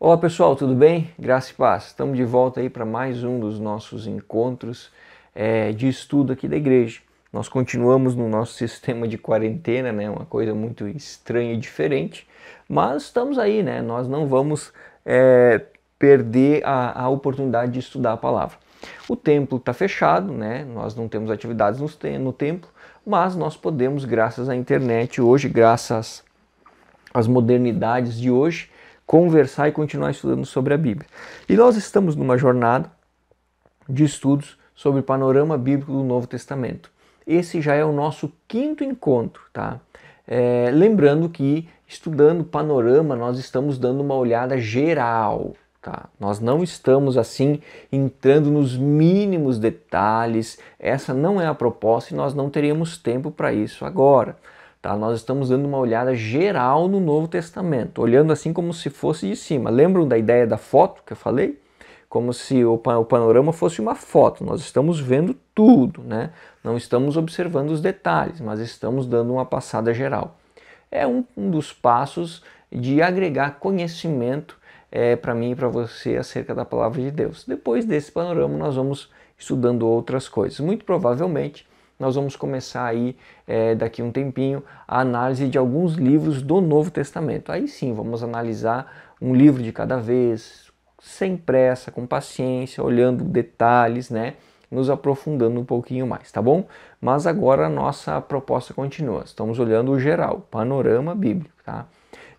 Olá pessoal, tudo bem? Graça e paz. Estamos de volta aí para mais um dos nossos encontros de estudo aqui da igreja. Nós continuamos no nosso sistema de quarentena, né? Uma coisa muito estranha e diferente, mas estamos aí, né? Nós não vamos perder a oportunidade de estudar a palavra. O templo está fechado, né? Nós não temos atividades no templo, mas nós podemos, graças à internet hoje, graças às modernidades de hoje, conversar e continuar estudando sobre a Bíblia. E nós estamos numa jornada de estudos sobre o panorama bíblico do Novo Testamento. Esse já é o nosso quinto encontro, tá? Lembrando que, estudando panorama, nós estamos dando uma olhada geral, tá? Nós não estamos, assim, entrando nos mínimos detalhes. Essa não é a proposta e nós não teríamos tempo para isso agora. Tá? Nós estamos dando uma olhada geral no Novo Testamento, olhando assim como se fosse de cima. Lembram da ideia da foto que eu falei? Como se o panorama fosse uma foto. Nós estamos vendo tudo, né? Não estamos observando os detalhes, mas estamos dando uma passada geral. É um dos passos de agregar conhecimento para mim e para você acerca da palavra de Deus. Depois desse panorama, nós vamos estudando outras coisas. Muito provavelmente, nós vamos começar aí, daqui a um tempinho, a análise de alguns livros do Novo Testamento. Aí sim, vamos analisar um livro de cada vez, sem pressa, com paciência, olhando detalhes, né? Nos aprofundando um pouquinho mais, tá bom? Mas agora a nossa proposta continua. Estamos olhando o geral, panorama bíblico, tá?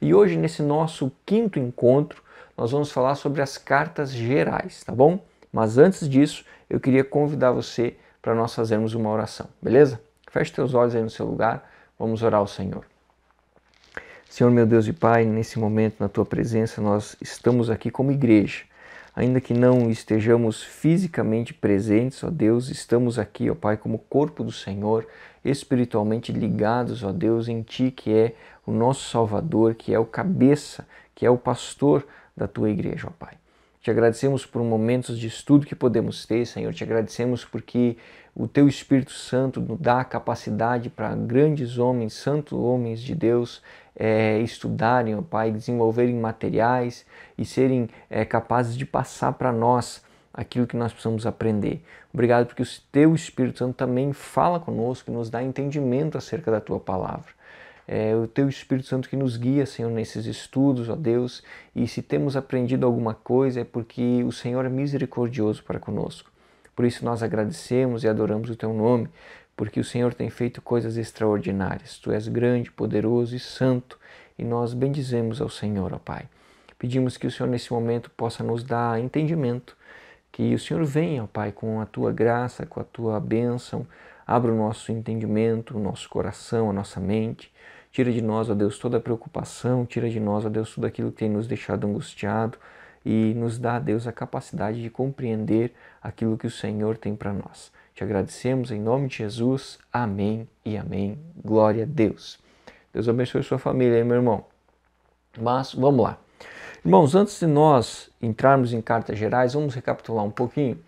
E hoje, nesse nosso quinto encontro, nós vamos falar sobre as cartas gerais, tá bom? Mas antes disso, eu queria convidar você para nós fazermos uma oração, beleza? Feche teus olhos aí no seu lugar, vamos orar ao Senhor. Senhor meu Deus e Pai, nesse momento, na Tua presença, nós estamos aqui como igreja. Ainda que não estejamos fisicamente presentes, ó Deus, estamos aqui, ó Pai, como corpo do Senhor, espiritualmente ligados, ó Deus, em Ti, que é o nosso Salvador, que é o cabeça, que é o pastor da Tua igreja, ó Pai. Te agradecemos por momentos de estudo que podemos ter, Senhor. Te agradecemos porque o Teu Espírito Santo nos dá a capacidade para grandes homens, santos homens de Deus, estudarem, ó Pai, desenvolverem materiais e serem capazes de passar para nós aquilo que nós precisamos aprender. Obrigado porque o Teu Espírito Santo também fala conosco e nos dá entendimento acerca da Tua palavra. O Teu Espírito Santo que nos guia, Senhor, nesses estudos, ó Deus, e se temos aprendido alguma coisa é porque o Senhor é misericordioso para conosco. Por isso nós agradecemos e adoramos o Teu nome, porque o Senhor tem feito coisas extraordinárias. Tu és grande, poderoso e santo, e nós bendizemos ao Senhor, ó Pai. Pedimos que o Senhor nesse momento possa nos dar entendimento, que o Senhor venha, ó Pai, com a Tua graça, com a Tua bênção, abra o nosso entendimento, o nosso coração, a nossa mente. Tira de nós, ó Deus, toda a preocupação, tira de nós, ó Deus, tudo aquilo que tem nos deixado angustiado e nos dá, Deus, a capacidade de compreender aquilo que o Senhor tem para nós. Te agradecemos em nome de Jesus. Amém e amém. Glória a Deus. Deus abençoe a sua família, hein, meu irmão? Mas vamos lá. Irmãos, antes de nós entrarmos em cartas gerais, vamos recapitular um pouquinho.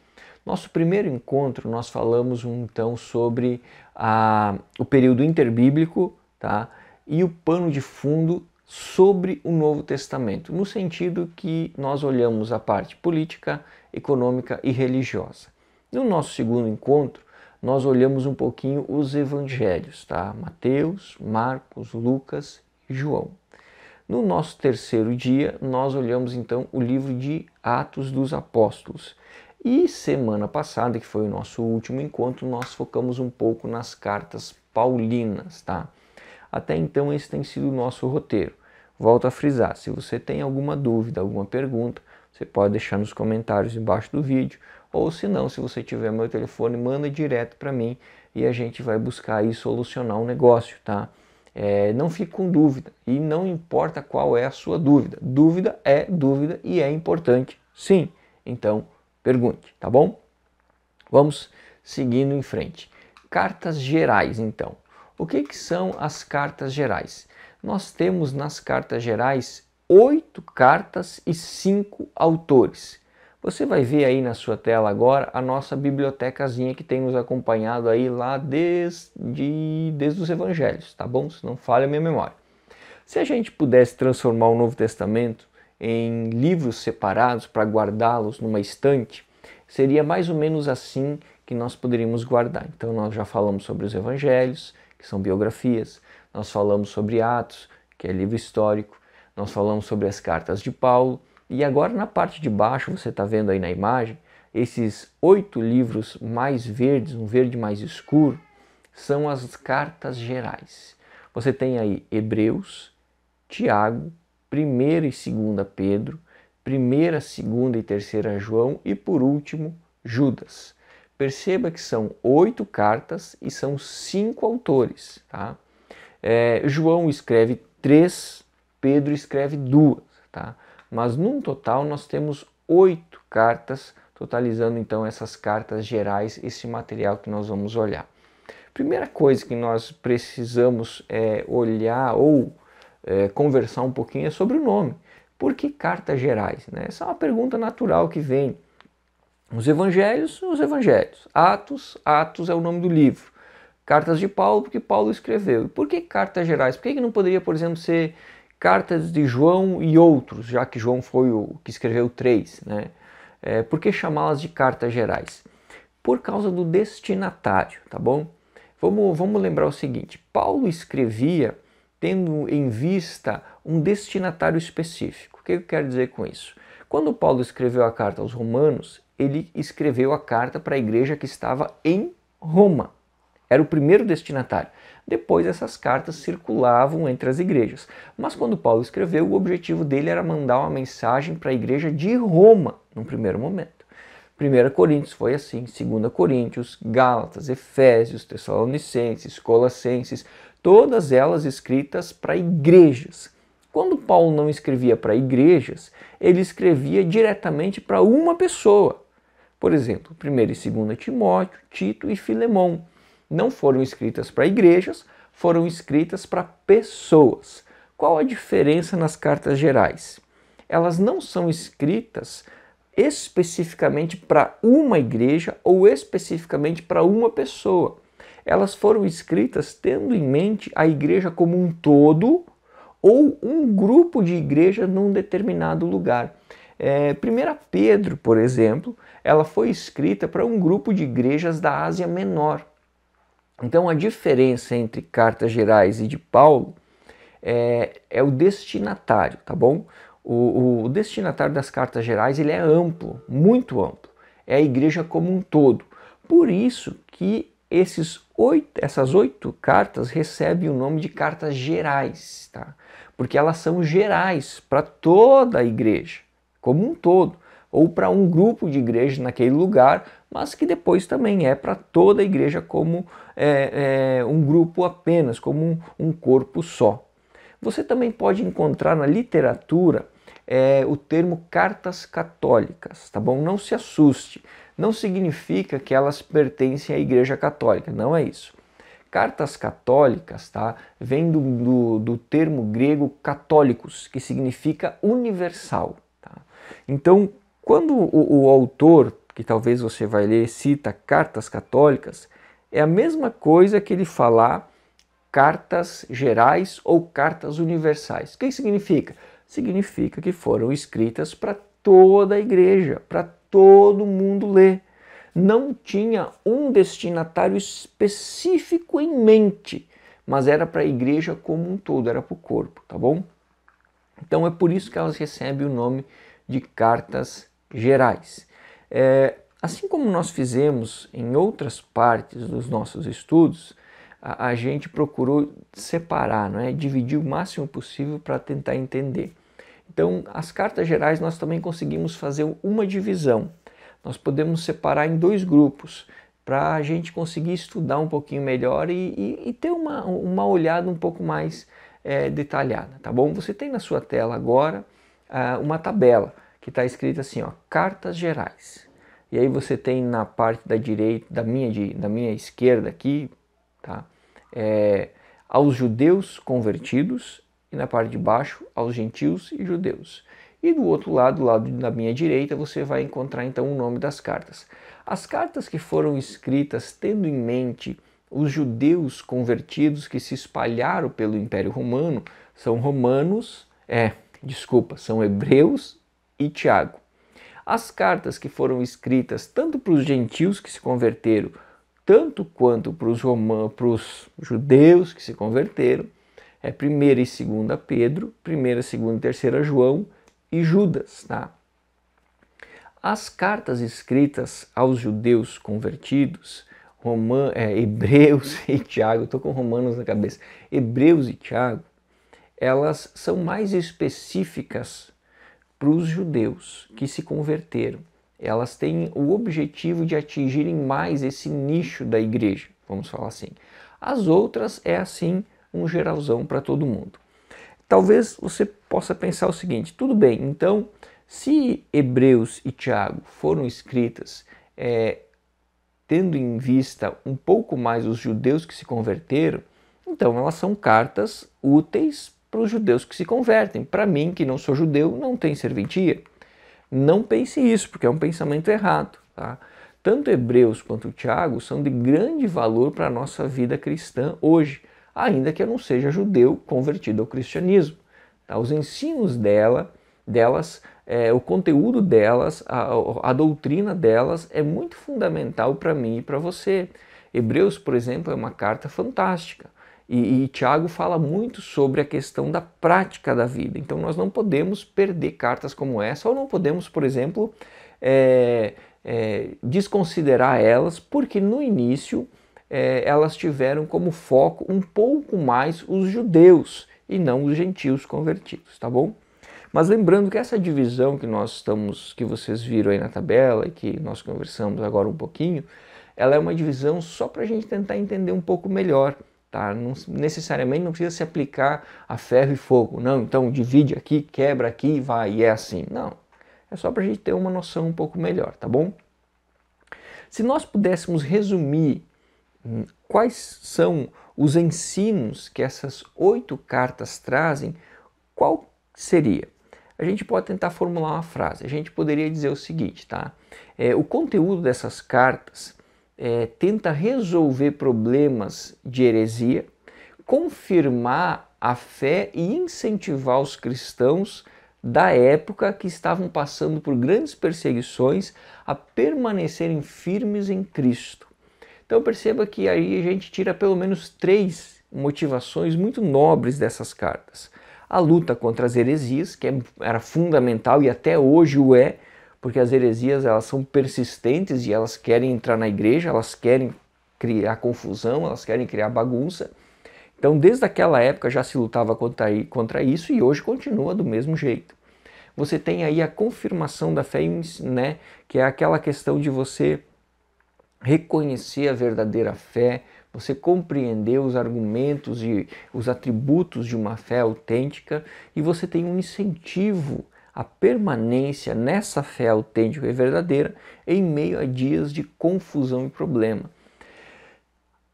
Nosso primeiro encontro, nós falamos então sobre o período interbíblico, tá? E o pano de fundo sobre o Novo Testamento, no sentido que nós olhamos a parte política, econômica e religiosa. No nosso segundo encontro, nós olhamos um pouquinho os evangelhos, tá? Mateus, Marcos, Lucas e João. No nosso terceiro dia, nós olhamos então o livro de Atos dos Apóstolos. E semana passada, que foi o nosso último encontro, nós focamos um pouco nas cartas paulinas, tá? Até então esse tem sido o nosso roteiro. Volto a frisar, se você tem alguma dúvida, alguma pergunta, você pode deixar nos comentários embaixo do vídeo, ou se não, se você tiver meu telefone, manda direto para mim e a gente vai buscar aí solucionar um negócio, tá? Não fique com dúvida e não importa qual é a sua dúvida. Dúvida é dúvida e é importante, sim. Então, pergunte, tá bom? Vamos seguindo em frente. Cartas gerais, então. O que são as cartas gerais? Nós temos nas cartas gerais 8 cartas e 5 autores. Você vai ver aí na sua tela agora a nossa bibliotecazinha que tem nos acompanhado aí lá desde os evangelhos, tá bom? Se não falha a minha memória. Se a gente pudesse transformar o Novo Testamento em livros separados para guardá-los numa estante, seria mais ou menos assim que nós poderíamos guardar. Então nós já falamos sobre os evangelhos, que são biografias, nós falamos sobre Atos, que é livro histórico, nós falamos sobre as cartas de Paulo, e agora na parte de baixo, você está vendo aí na imagem, esses 8 livros mais verdes, um verde mais escuro, são as cartas gerais. Você tem aí Hebreus, Tiago, 1ª e 2ª Pedro, 1ª, 2ª e 3ª João e, por último, Judas. Perceba que são 8 cartas e são 5 autores. Tá? João escreve 3, Pedro escreve 2. Tá? Mas, num total, nós temos 8 cartas, totalizando, então, essas cartas gerais, esse material que nós vamos olhar. Primeira coisa que nós precisamos olhar ou conversar um pouquinho é sobre o nome. Por que cartas gerais? Né? Essa é uma pergunta natural que vem. Os evangelhos. Atos é o nome do livro. Cartas de Paulo, porque Paulo escreveu. E por que cartas gerais? Por que não poderia, por exemplo, ser cartas de João e outros, já que João foi o que escreveu 3? Né? Por que chamá-las de cartas gerais? Por causa do destinatário, tá bom? Vamos lembrar o seguinte, Paulo escrevia tendo em vista um destinatário específico. O que eu quero dizer com isso? Quando Paulo escreveu a carta aos Romanos, ele escreveu a carta para a igreja que estava em Roma. Era o primeiro destinatário. Depois essas cartas circulavam entre as igrejas. Mas quando Paulo escreveu, o objetivo dele era mandar uma mensagem para a igreja de Roma, num primeiro momento. 1 Coríntios foi assim, 2 Coríntios, Gálatas, Efésios, Tessalonicenses, Colossenses, todas elas escritas para igrejas. Quando Paulo não escrevia para igrejas, ele escrevia diretamente para uma pessoa. Por exemplo, 1 e 2 Timóteo, Tito e Filemão. Não foram escritas para igrejas, foram escritas para pessoas. Qual a diferença nas cartas gerais? Elas não são escritas especificamente para uma igreja ou especificamente para uma pessoa. Elas foram escritas tendo em mente a igreja como um todo ou um grupo de igrejas num determinado lugar. 1 Pedro, por exemplo, ela foi escrita para um grupo de igrejas da Ásia Menor. Então a diferença entre cartas gerais e de Paulo é o destinatário, tá bom? O destinatário das cartas gerais ele é amplo, muito amplo. É a igreja como um todo. Por isso que essas 8 cartas recebem o nome de cartas gerais, tá? Porque elas são gerais para toda a igreja, como um todo, ou para um grupo de igrejas naquele lugar, mas que depois também é para toda a igreja como um grupo apenas, como um corpo só. Você também pode encontrar na literatura o termo cartas católicas, tá bom? Não se assuste, não significa que elas pertencem à Igreja Católica, não é isso. Cartas católicas, tá? Vem do termo grego católicos, que significa universal. Tá? Então, quando o autor, que talvez você vai ler, cita cartas católicas, é a mesma coisa que ele falar cartas gerais ou cartas universais. O que significa? Significa que foram escritas para toda a igreja, para todo mundo ler. Não tinha um destinatário específico em mente, mas era para a igreja como um todo, era para o corpo, tá bom? Então é por isso que elas recebem o nome de cartas gerais. Assim como nós fizemos em outras partes dos nossos estudos, a gente procurou separar, não é? Dividir o máximo possível para tentar entender. Então, as cartas gerais nós também conseguimos fazer uma divisão. Nós podemos separar em 2 grupos para a gente conseguir estudar um pouquinho melhor e ter uma olhada um pouco mais detalhada, tá bom? Você tem na sua tela agora uma tabela que está escrita assim, ó, cartas gerais. E aí você tem na parte da direita, da minha esquerda aqui, tá? Aos judeus convertidos e na parte de baixo aos gentios e judeus. E do outro lado, do lado da minha direita, você vai encontrar então o nome das cartas. As cartas que foram escritas tendo em mente os judeus convertidos que se espalharam pelo Império Romano são Romanos, Desculpa, são Hebreus e Tiago. As cartas que foram escritas tanto para os gentios que se converteram, tanto quanto para os judeus que se converteram, é 1ª e 2ª Pedro, 1ª, 2ª e 3ª João e Judas, tá? As cartas escritas aos judeus convertidos, Hebreus e Tiago, estou com Romanos na cabeça, Hebreus e Tiago, elas são mais específicas para os judeus que se converteram. Elas têm o objetivo de atingirem mais esse nicho da igreja, vamos falar assim. As outras é assim, um geralzão para todo mundo. Talvez você possa pensar o seguinte, tudo bem, então se Hebreus e Tiago foram escritas tendo em vista um pouco mais os judeus que se converteram, então elas são cartas úteis para os judeus que se convertem. Para mim, que não sou judeu, não tem serventia. Não pense isso, porque é um pensamento errado. Tá? Tanto Hebreus quanto Tiago são de grande valor para a nossa vida cristã hoje, ainda que eu não seja judeu convertido ao cristianismo. Tá? Os ensinos delas, o conteúdo delas, a doutrina delas é muito fundamental para mim e para você. Hebreus, por exemplo, é uma carta fantástica. E Tiago fala muito sobre a questão da prática da vida. Então nós não podemos perder cartas como essa, ou não podemos, por exemplo, desconsiderar elas, porque no início elas tiveram como foco um pouco mais os judeus e não os gentios convertidos, tá bom? Mas lembrando que essa divisão que vocês viram aí na tabela e que nós conversamos agora um pouquinho, ela é uma divisão só para a gente tentar entender um pouco melhor. Tá? Não, necessariamente não precisa se aplicar a ferro e fogo. Não, então divide aqui, quebra aqui e vai, e é assim. Não, é só para a gente ter uma noção um pouco melhor, tá bom? Se nós pudéssemos resumir quais são os ensinos que essas 8 cartas trazem, qual seria? A gente pode tentar formular uma frase. A gente poderia dizer o seguinte, tá? O conteúdo dessas cartas tenta resolver problemas de heresia, confirmar a fé e incentivar os cristãos da época que estavam passando por grandes perseguições a permanecerem firmes em Cristo. Então perceba que aí a gente tira pelo menos 3 motivações muito nobres dessas cartas. A luta contra as heresias, que era fundamental e até hoje o é, porque as heresias elas são persistentes e elas querem entrar na igreja, elas querem criar confusão, elas querem criar bagunça. Então desde aquela época já se lutava contra isso e hoje continua do mesmo jeito. Você tem aí a confirmação da fé, né, que é aquela questão de você reconhecer a verdadeira fé, você compreender os argumentos e os atributos de uma fé autêntica e você tem um incentivo a permanência nessa fé autêntica e verdadeira em meio a dias de confusão e problema.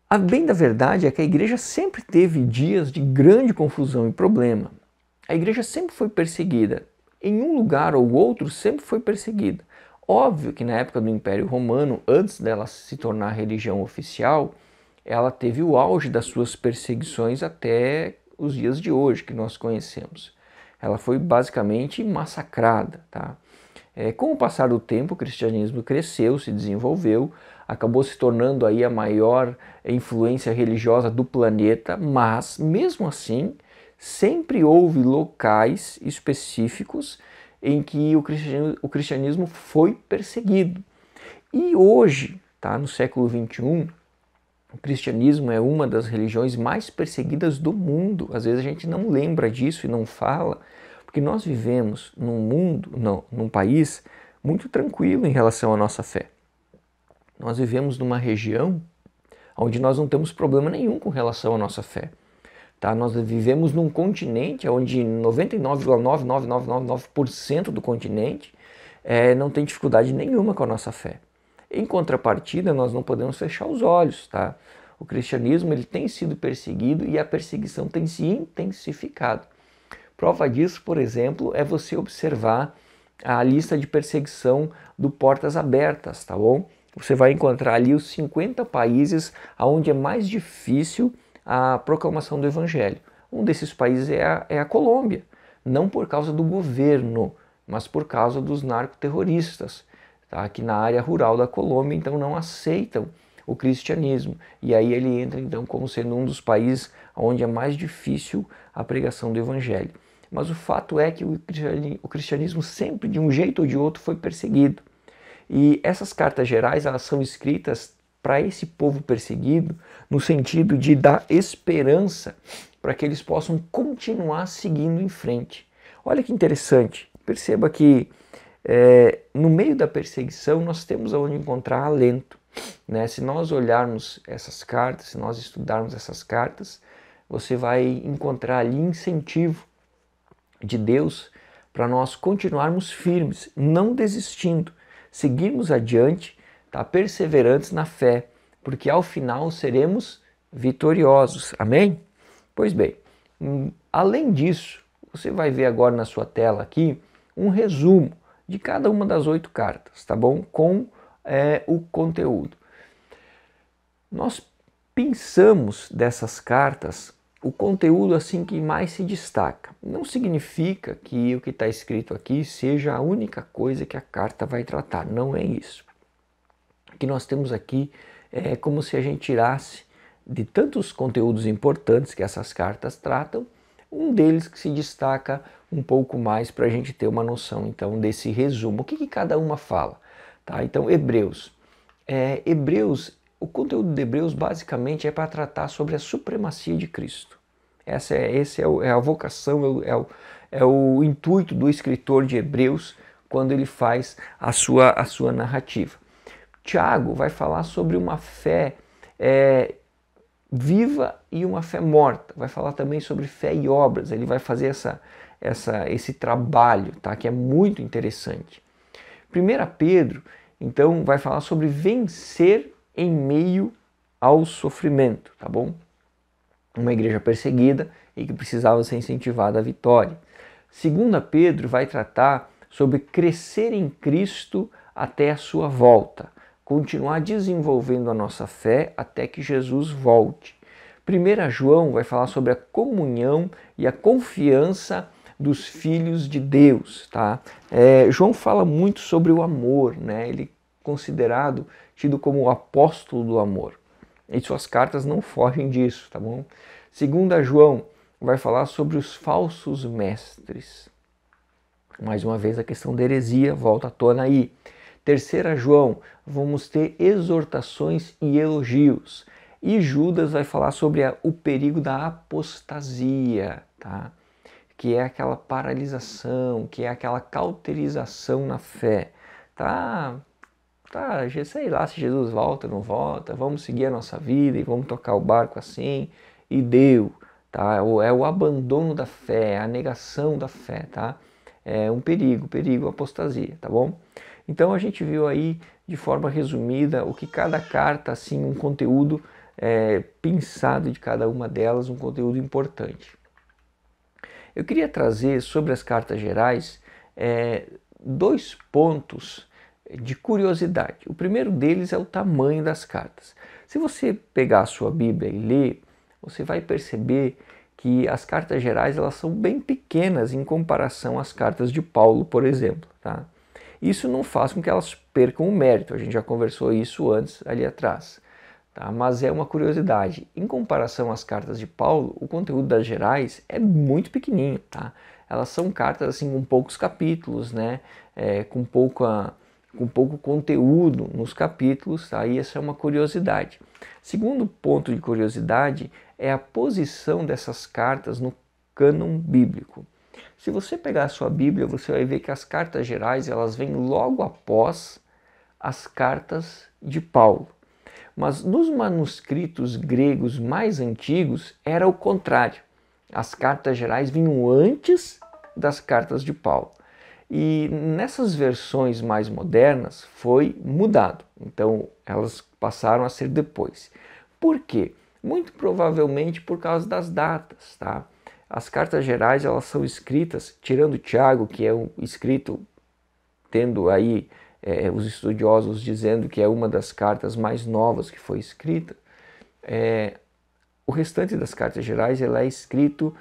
A bem da verdade é que a igreja sempre teve dias de grande confusão e problema. A igreja sempre foi perseguida. Em um lugar ou outro sempre foi perseguida. Óbvio que na época do Império Romano, antes dela se tornar religião oficial, ela teve o auge das suas perseguições até os dias de hoje que nós conhecemos. Ela foi basicamente massacrada. Tá? Com o passar do tempo, o cristianismo cresceu, se desenvolveu, acabou se tornando aí a maior influência religiosa do planeta, mas, mesmo assim, sempre houve locais específicos em que o cristianismo foi perseguido. E hoje, tá, no século XXI, o cristianismo é uma das religiões mais perseguidas do mundo. Às vezes a gente não lembra disso e não fala, porque nós vivemos num país muito tranquilo em relação à nossa fé. Nós vivemos numa região onde nós não temos problema nenhum com relação à nossa fé. Tá? Nós vivemos num continente onde 99,99999% do continente não tem dificuldade nenhuma com a nossa fé. Em contrapartida, nós não podemos fechar os olhos. Tá? O cristianismo ele tem sido perseguido e a perseguição tem se intensificado. Prova disso, por exemplo, é você observar a lista de perseguição do Portas Abertas, tá bom? Você vai encontrar ali os 50 países onde é mais difícil a proclamação do Evangelho. Um desses países é a Colômbia. não por causa do governo, mas por causa dos narcoterroristas, tá? Que na área rural da Colômbia então não aceitam o cristianismo. E aí ele entra então como sendo um dos países onde é mais difícil a pregação do evangelho. Mas o fato é que o cristianismo sempre, de um jeito ou de outro, foi perseguido. E essas cartas gerais, elas são escritas para esse povo perseguido, no sentido de dar esperança para que eles possam continuar seguindo em frente. Olha que interessante, perceba que no meio da perseguição nós temos aonde encontrar alento. Né? Se nós olharmos essas cartas, se nós estudarmos essas cartas, você vai encontrar ali incentivo de Deus para nós continuarmos firmes, não desistindo, seguirmos adiante, tá? Perseverantes na fé, porque ao final seremos vitoriosos. Amém? Pois bem, além disso, você vai ver agora na sua tela aqui um resumo de cada uma das 8 cartas, tá bom? Com o conteúdo. Nós pensamos dessas cartas o conteúdo assim que mais se destaca. Não significa que o que está escrito aqui seja a única coisa que a carta vai tratar, não é isso. O que nós temos aqui é como se a gente tirasse de tantos conteúdos importantes que essas cartas tratam, um deles que se destaca um pouco mais para a gente ter uma noção então desse resumo. O que cada uma fala? Tá? Então, Hebreus. O conteúdo de Hebreus basicamente é para tratar sobre a supremacia de Cristo. Essa é a vocação, é o intuito do escritor de Hebreus quando ele faz a sua narrativa. Tiago vai falar sobre uma fé viva e uma fé morta. Vai falar também sobre fé e obras. Ele vai fazer esse trabalho, tá? Que é muito interessante. 1 Pedro, então, vai falar sobre vencer em meio ao sofrimento, tá bom? Uma igreja perseguida e que precisava ser incentivada à vitória. 2 Pedro vai tratar sobre crescer em Cristo até a sua volta, continuar desenvolvendo a nossa fé até que Jesus volte. 1 João vai falar sobre a comunhão e a confiança dos filhos de Deus, tá? João fala muito sobre o amor, né? Ele é considerado, tido como o apóstolo do amor. E suas cartas não fogem disso, tá bom? 2 João vai falar sobre os falsos mestres. Mais uma vez a questão da heresia volta à tona aí. 3 João, vamos ter exortações e elogios. E Judas vai falar sobre o perigo da apostasia, tá? Que é aquela paralisação, que é aquela cauterização na fé. Tá, sei lá se Jesus volta ou não volta, vamos seguir a nossa vida e vamos tocar o barco assim, e deu, tá? É o abandono da fé, a negação da fé, tá? É um perigo, a apostasia, tá bom? Então a gente viu aí, de forma resumida, o que cada carta, assim, um conteúdo pensado de cada uma delas, um conteúdo importante. Eu queria trazer sobre as cartas gerais 2 pontos de curiosidade. O primeiro deles é o tamanho das cartas. Se você pegar a sua Bíblia e ler, você vai perceber que as cartas gerais elas são bem pequenas em comparação às cartas de Paulo, por exemplo. Tá? Isso não faz com que elas percam o mérito, a gente já conversou isso antes ali atrás. Tá? Mas é uma curiosidade. Em comparação às cartas de Paulo, o conteúdo das gerais é muito pequenininho. Tá? Elas são cartas assim, com poucos capítulos, né? Com pouco conteúdo nos capítulos, tá? E essa é uma curiosidade. Segundo ponto de curiosidade é a posição dessas cartas no cânon bíblico. Se você pegar a sua Bíblia, você vai ver que as cartas gerais elas vêm logo após as cartas de Paulo. Mas nos manuscritos gregos mais antigos era o contrário. As cartas gerais vinham antes das cartas de Paulo. E nessas versões mais modernas foi mudado. Então elas passaram a ser depois. Por quê? Muito provavelmente por causa das datas, tá? As cartas gerais elas são escritas, tirando Tiago, que é escrito tendo aí os estudiosos dizendo que é uma das cartas mais novas que foi escrita, o restante das cartas gerais ela é escrito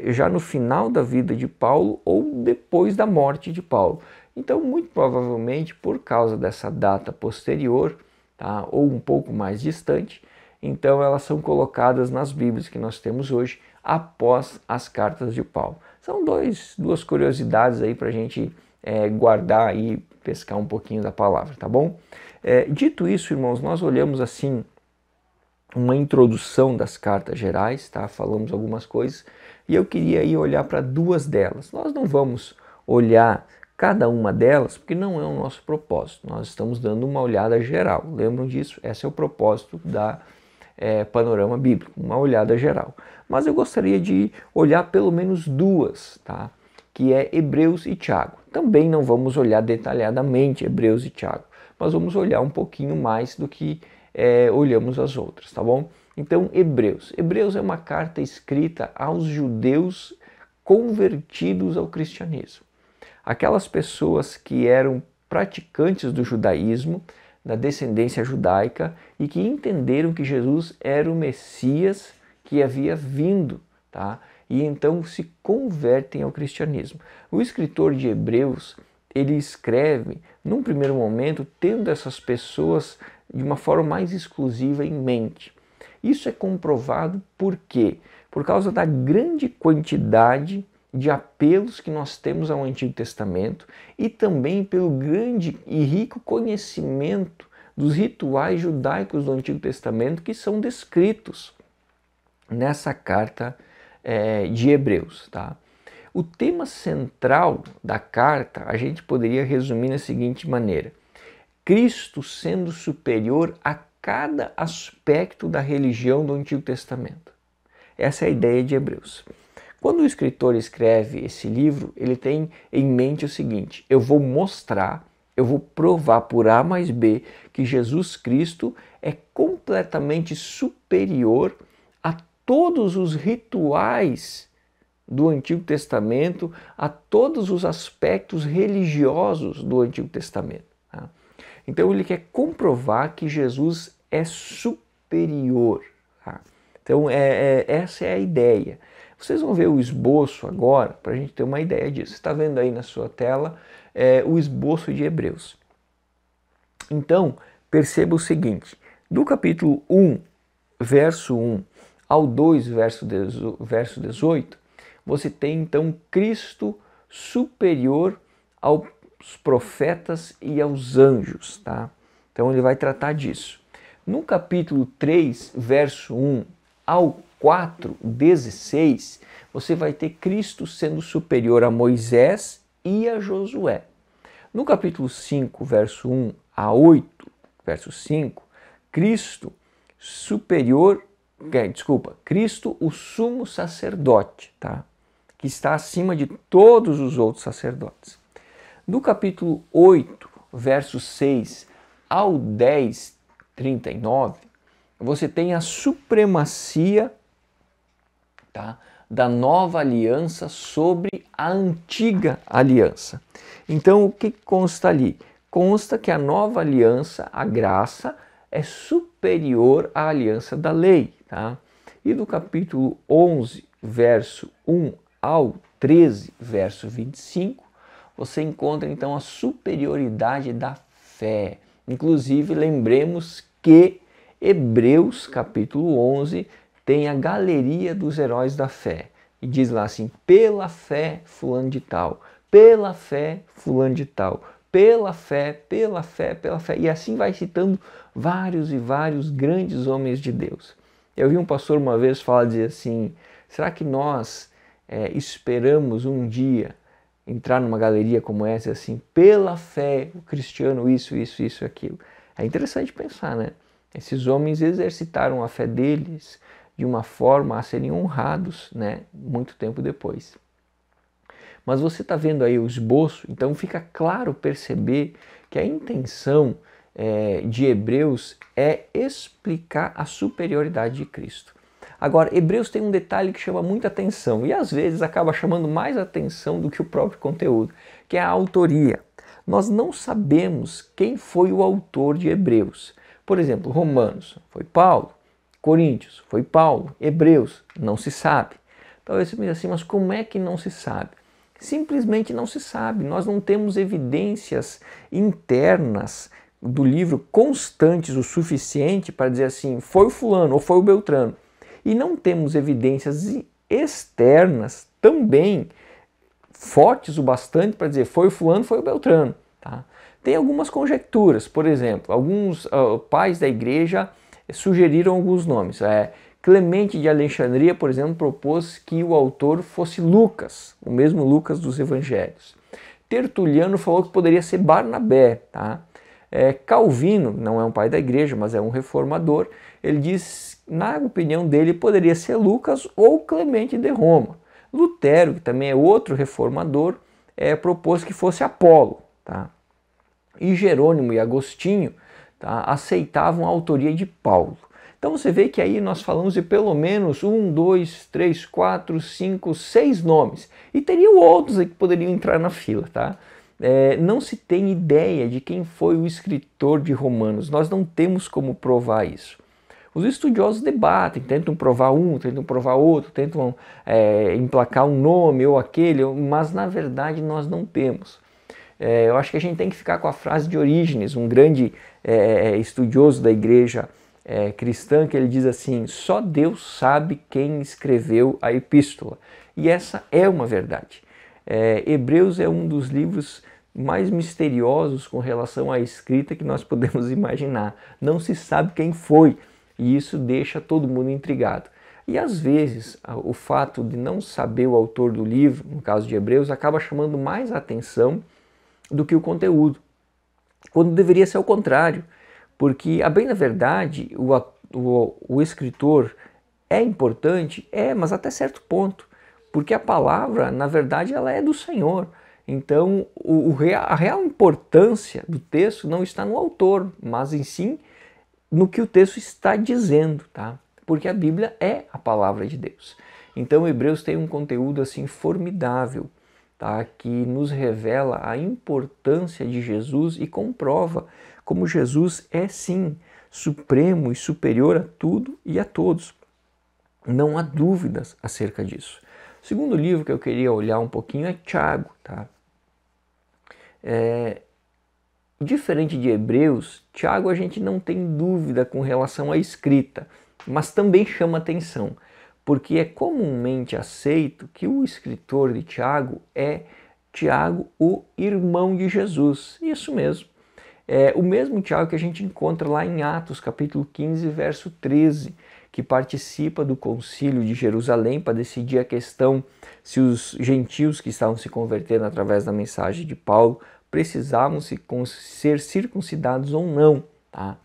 já no final da vida de Paulo ou depois da morte de Paulo. Então, muito provavelmente, por causa dessa data posterior, tá, ou um pouco mais distante, então elas são colocadas nas Bíblias que nós temos hoje após as cartas de Paulo. São duas curiosidades aí para a gente guardar e pescar um pouquinho da palavra, tá bom? Dito isso, irmãos, nós olhamos assim uma introdução das cartas gerais, tá? Falamos algumas coisas e eu queria aí olhar para duas delas. Nós não vamos olhar cada uma delas porque não é o nosso propósito. Nós estamos dando uma olhada geral. Lembram disso? Esse é o propósito da Panorama Bíblico, uma olhada geral. Mas eu gostaria de olhar pelo menos duas, tá? Que é Hebreus e Tiago. Também não vamos olhar detalhadamente Hebreus e Tiago, mas vamos olhar um pouquinho mais do que olhamos as outras, tá bom? Então, Hebreus. Hebreus é uma carta escrita aos judeus convertidos ao cristianismo. Aquelas pessoas que eram praticantes do judaísmo, da descendência judaica e que entenderam que Jesus era o Messias que havia vindo, tá? E então se convertem ao cristianismo. O escritor de Hebreus, ele escreve, num primeiro momento, tendo essas pessoas de uma forma mais exclusiva em mente. Isso é comprovado por quê? Por causa da grande quantidade de apelos que nós temos ao Antigo Testamento e também pelo grande e rico conhecimento dos rituais judaicos do Antigo Testamento que são descritos nessa carta de Hebreus, tá? O tema central da carta a gente poderia resumir da seguinte maneira: Cristo sendo superior a cada aspecto da religião do Antigo Testamento. Essa é a ideia de Hebreus. Quando o escritor escreve esse livro, ele tem em mente o seguinte: eu vou mostrar, eu vou provar por A mais B que Jesus Cristo é completamente superior a todos os rituais do Antigo Testamento, a todos os aspectos religiosos do Antigo Testamento. Tá? Então ele quer comprovar que Jesus é superior. Tá? Então essa é a ideia. Vocês vão ver o esboço agora, para a gente ter uma ideia disso. Você está vendo aí na sua tela o esboço de Hebreus. Então, perceba o seguinte: do capítulo 1, verso 1 ao 2, verso 18, você tem então Cristo superior aos profetas e aos anjos, tá? Então ele vai tratar disso. No capítulo 3, verso 1 ao 4, 16, você vai ter Cristo sendo superior a Moisés e a Josué. No capítulo 5, verso 1 a 8, verso 5, Cristo o sumo sacerdote, tá? Que está acima de todos os outros sacerdotes. No capítulo 8, verso 6 ao 10, 39, você tem a supremacia, tá, da nova aliança sobre a antiga aliança. Então, o que consta ali? Consta que a nova aliança, a graça, é superior à aliança da lei. Tá? E do capítulo 11, verso 1 ao 13, verso 25, você encontra então a superioridade da fé. Inclusive, lembremos que Hebreus, capítulo 11, tem a galeria dos heróis da fé. E diz lá assim: pela fé fulano de tal, pela fé fulano de tal, pela fé, pela fé, pela fé. E assim vai citando vários e vários grandes homens de Deus. Eu vi um pastor uma vez dizer assim: será que nós esperamos um dia entrar numa galeria como essa, assim, pela fé, o cristiano, isso, aquilo? É interessante pensar, né? Esses homens exercitaram a fé deles de uma forma a serem honrados, né, muito tempo depois. Mas você está vendo aí o esboço, então fica claro perceber que a intenção de Hebreus é explicar a superioridade de Cristo. Agora, Hebreus tem um detalhe que chama muita atenção e às vezes acaba chamando mais atenção do que o próprio conteúdo, que é a autoria. Nós não sabemos quem foi o autor de Hebreus. Por exemplo, Romanos foi Paulo, Coríntios, foi Paulo, Hebreus, não se sabe. Talvez você me diga assim, mas como é que não se sabe? Simplesmente não se sabe, nós não temos evidências internas do livro constantes o suficiente para dizer assim, foi o fulano ou foi o Beltrano. E não temos evidências externas também fortes o bastante para dizer foi o fulano, foi o Beltrano. Tá? Tem algumas conjecturas, por exemplo, alguns pais da igreja sugeriram alguns nomes. Clemente de Alexandria, por exemplo, propôs que o autor fosse Lucas, o mesmo Lucas dos Evangelhos. Tertuliano falou que poderia ser Barnabé. Tá? Calvino, não é um pai da igreja, mas é um reformador, ele diz, na opinião dele, poderia ser Lucas ou Clemente de Roma. Lutero, que também é outro reformador, propôs que fosse Apolo. Tá? E Jerônimo e Agostinho, tá, aceitavam a autoria de Paulo. Então você vê que aí nós falamos de pelo menos 1, 2, 3, 4, 5, 6 nomes. E teriam outros que poderiam entrar na fila. Tá? Não se tem ideia de quem foi o escritor de Romanos. Nós não temos como provar isso. Os estudiosos debatem, tentam provar um, tentam provar outro, tentam emplacar um nome ou aquele, mas na verdade nós não temos. Eu acho que a gente tem que ficar com a frase de Orígenes, um grande estudioso da igreja cristã, que ele diz assim, só Deus sabe quem escreveu a epístola. E essa é uma verdade. Hebreus é um dos livros mais misteriosos com relação à escrita que nós podemos imaginar. Não se sabe quem foi, e isso deixa todo mundo intrigado. E às vezes o fato de não saber o autor do livro, no caso de Hebreus, acaba chamando mais atenção do que o conteúdo, quando deveria ser o contrário, porque, a bem na verdade, o escritor é importante, mas até certo ponto, porque a palavra, na verdade, ela é do Senhor. Então, a real importância do texto não está no autor, mas em si no que o texto está dizendo, tá? Porque a Bíblia é a palavra de Deus. Então, Hebreus tem um conteúdo assim formidável, tá? Que nos revela a importância de Jesus e comprova como Jesus é sim supremo e superior a tudo e a todos. Não há dúvidas acerca disso. O segundo livro que eu queria olhar um pouquinho é Tiago, tá? Diferente de Hebreus, Tiago a gente não tem dúvida com relação à escrita, mas também chama atenção, porque é comumente aceito que o escritor de Tiago é Tiago, o irmão de Jesus. Isso mesmo. É o mesmo Tiago que a gente encontra lá em Atos, capítulo 15, verso 13, que participa do concílio de Jerusalém para decidir a questão se os gentios que estavam se convertendo através da mensagem de Paulo precisavam ser circuncidados ou não. Tá?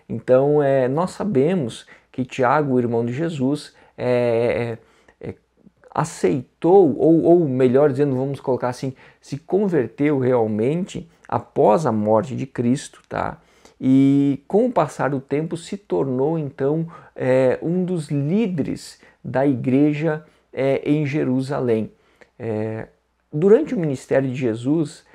Então, nós sabemos que Tiago, o irmão de Jesus, aceitou, ou melhor dizendo, vamos colocar assim, se converteu realmente após a morte de Cristo, tá? E com o passar do tempo se tornou então um dos líderes da igreja em Jerusalém. Durante o ministério de Jesus,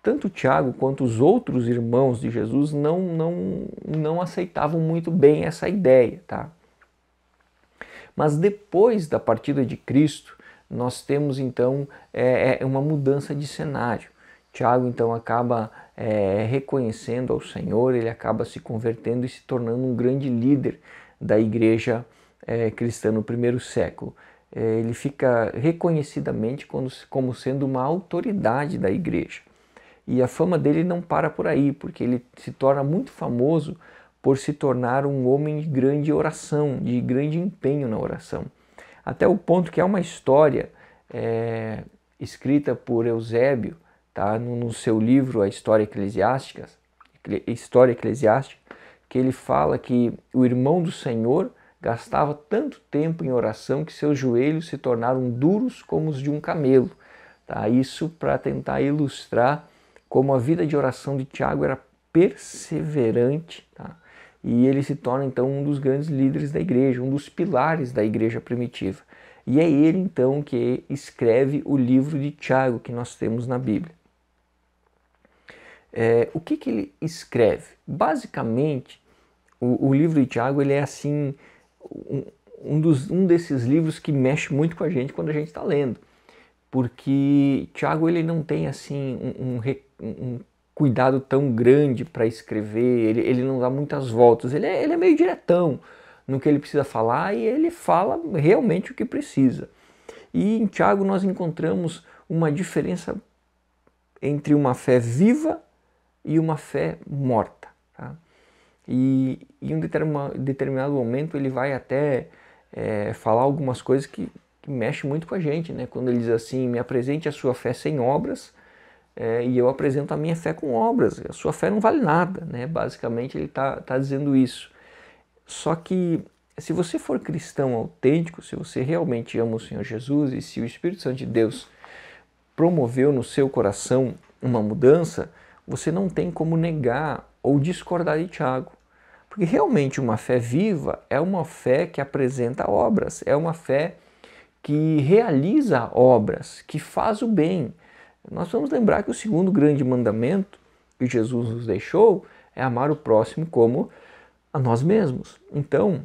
tanto Tiago quanto os outros irmãos de Jesus não aceitavam muito bem essa ideia, tá? Mas depois da partida de Cristo, nós temos então uma mudança de cenário. Tiago então acaba reconhecendo ao Senhor, ele acaba se convertendo e se tornando um grande líder da igreja cristã no primeiro século. Ele fica reconhecidamente como sendo uma autoridade da igreja. E a fama dele não para por aí, porque ele se torna muito famoso por se tornar um homem de grande oração, de grande empenho na oração. Até o ponto que há uma história escrita por Eusébio, tá, no seu livro A História Eclesiástica, que ele fala que o irmão do Senhor gastava tanto tempo em oração que seus joelhos se tornaram duros como os de um camelo. Tá? Isso para tentar ilustrar como a vida de oração de Tiago era perseverante, tá? E ele se torna então um dos grandes líderes da igreja, um dos pilares da igreja primitiva. E é ele então que escreve o livro de Tiago que nós temos na Bíblia. O que ele escreve? Basicamente, o livro de Tiago ele é assim, um desses livros que mexe muito com a gente quando a gente está lendo. Porque Tiago ele não tem assim um cuidado tão grande para escrever, ele não dá muitas voltas, ele é meio diretão no que ele precisa falar e ele fala realmente o que precisa. E em Tiago nós encontramos uma diferença entre uma fé viva e uma fé morta. Tá? E em um determinado momento ele vai até falar algumas coisas que mexe muito com a gente, né? Quando ele diz assim, me apresente a sua fé sem obras e eu apresento a minha fé com obras. A sua fé não vale nada, né? Basicamente ele está dizendo isso. Só que se você for cristão autêntico, se você realmente ama o Senhor Jesus e se o Espírito Santo de Deus promoveu no seu coração uma mudança, você não tem como negar ou discordar de Tiago. Porque realmente uma fé viva é uma fé que apresenta obras, é uma fé que realiza obras, que faz o bem. Nós vamos lembrar que o segundo grande mandamento que Jesus nos deixou é amar o próximo como a nós mesmos. Então,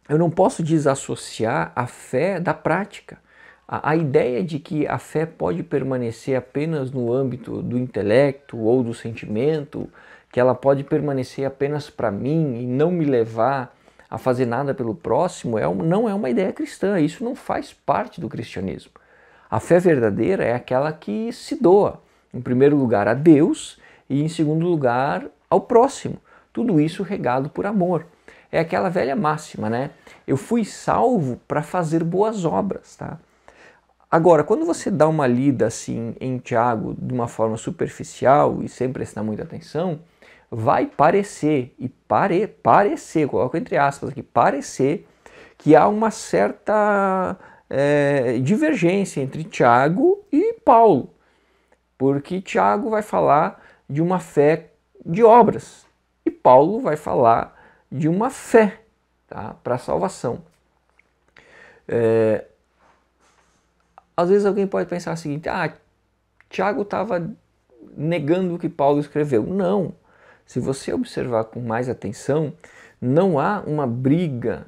eu não posso desassociar a fé da prática. A ideia de que a fé pode permanecer apenas no âmbito do intelecto ou do sentimento, que ela pode permanecer apenas para mim e não me levar a fazer nada pelo próximo, não é uma ideia cristã, isso não faz parte do cristianismo. A fé verdadeira é aquela que se doa, em primeiro lugar a Deus e em segundo lugar ao próximo. Tudo isso regado por amor. É aquela velha máxima, né? Eu fui salvo para fazer boas obras, tá? Agora, quando você dá uma lida assim em Tiago de uma forma superficial e sem prestar muita atenção, vai parecer, parecer, coloco entre aspas aqui, parecer que há uma certa divergência entre Tiago e Paulo. Porque Tiago vai falar de uma fé de obras e Paulo vai falar de uma fé, tá, para a salvação. Às vezes alguém pode pensar o seguinte, Tiago estava negando o que Paulo escreveu. Não. Se você observar com mais atenção, não há uma briga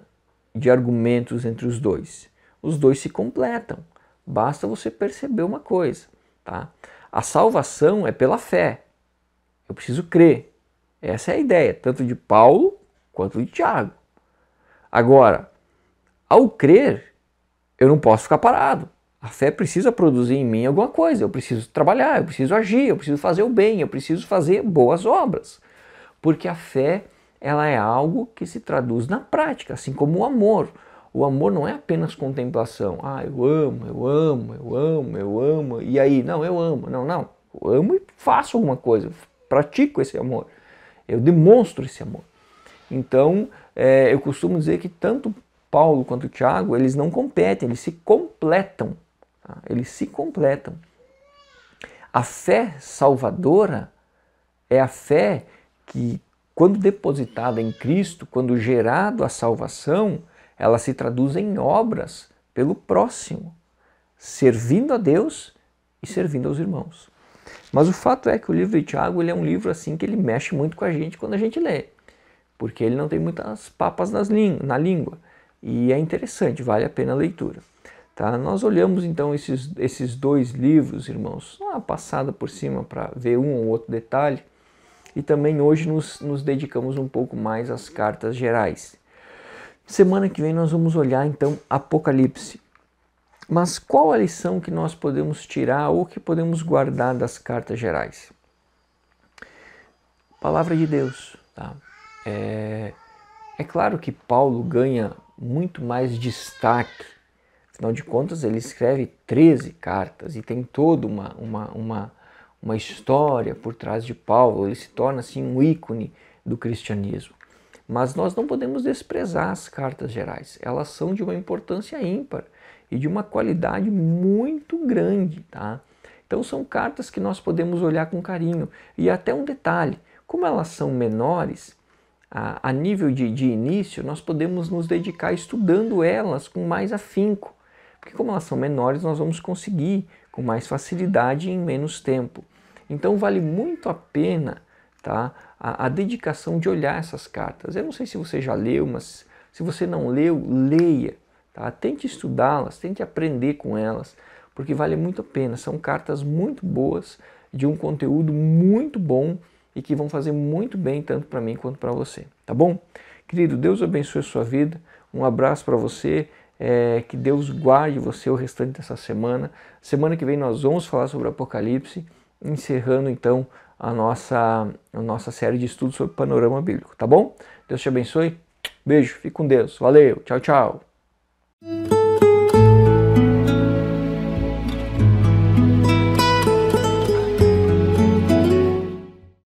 de argumentos entre os dois. Os dois se completam. Basta você perceber uma coisa, tá? A salvação é pela fé. Eu preciso crer. Essa é a ideia, tanto de Paulo quanto de Tiago. Agora, ao crer, eu não posso ficar parado. A fé precisa produzir em mim alguma coisa. Eu preciso trabalhar, eu preciso agir, eu preciso fazer o bem, eu preciso fazer boas obras. Porque a fé, ela é algo que se traduz na prática, assim como o amor. O amor não é apenas contemplação. Eu amo, eu amo, eu amo, eu amo. E aí, não, eu amo. Não. Eu amo e faço alguma coisa. Eu pratico esse amor. Eu demonstro esse amor. Então, eu costumo dizer que tanto Paulo quanto Tiago, eles não competem, eles se completam. Tá? Eles se completam. A fé salvadora é a fé que, quando depositada em Cristo, quando gerado a salvação, ela se traduz em obras pelo próximo, servindo a Deus e servindo aos irmãos. Mas o fato é que o livro de Tiago ele é um livro assim que ele mexe muito com a gente quando a gente lê, porque ele não tem muitas papas na língua e é interessante, vale a pena a leitura. Tá? Nós olhamos então esses dois livros, irmãos, uma passada por cima para ver um ou outro detalhe, e também hoje nos dedicamos um pouco mais às cartas gerais. Semana que vem nós vamos olhar então Apocalipse. Mas qual a lição que nós podemos tirar ou que podemos guardar das cartas gerais? Palavra de Deus. Tá? É claro que Paulo ganha muito mais destaque. Afinal de contas, ele escreve 13 cartas e tem toda uma história por trás de Paulo. Ele se torna assim um ícone do cristianismo. Mas nós não podemos desprezar as cartas gerais. Elas são de uma importância ímpar e de uma qualidade muito grande. Tá? Então são cartas que nós podemos olhar com carinho. E até um detalhe, como elas são menores, a nível de início, nós podemos nos dedicar estudando elas com mais afinco. Porque como elas são menores, nós vamos conseguir com mais facilidade e em menos tempo. Então vale muito a pena, tá, a dedicação de olhar essas cartas. Eu não sei se você já leu, mas Se você não leu, leia, tá? Tente estudá-las, tente aprender com elas, porque vale muito a pena. São cartas muito boas, de um conteúdo muito bom e que vão fazer muito bem tanto para mim quanto para você, tá bom? Querido, Deus abençoe a sua vida, um abraço para você, que Deus guarde você o restante dessa semana. Semana que vem nós vamos falar sobre o Apocalipse, encerrando então a nossa série de estudos sobre o panorama bíblico, tá bom? Deus te abençoe, beijo, fique com Deus, valeu, tchau, tchau.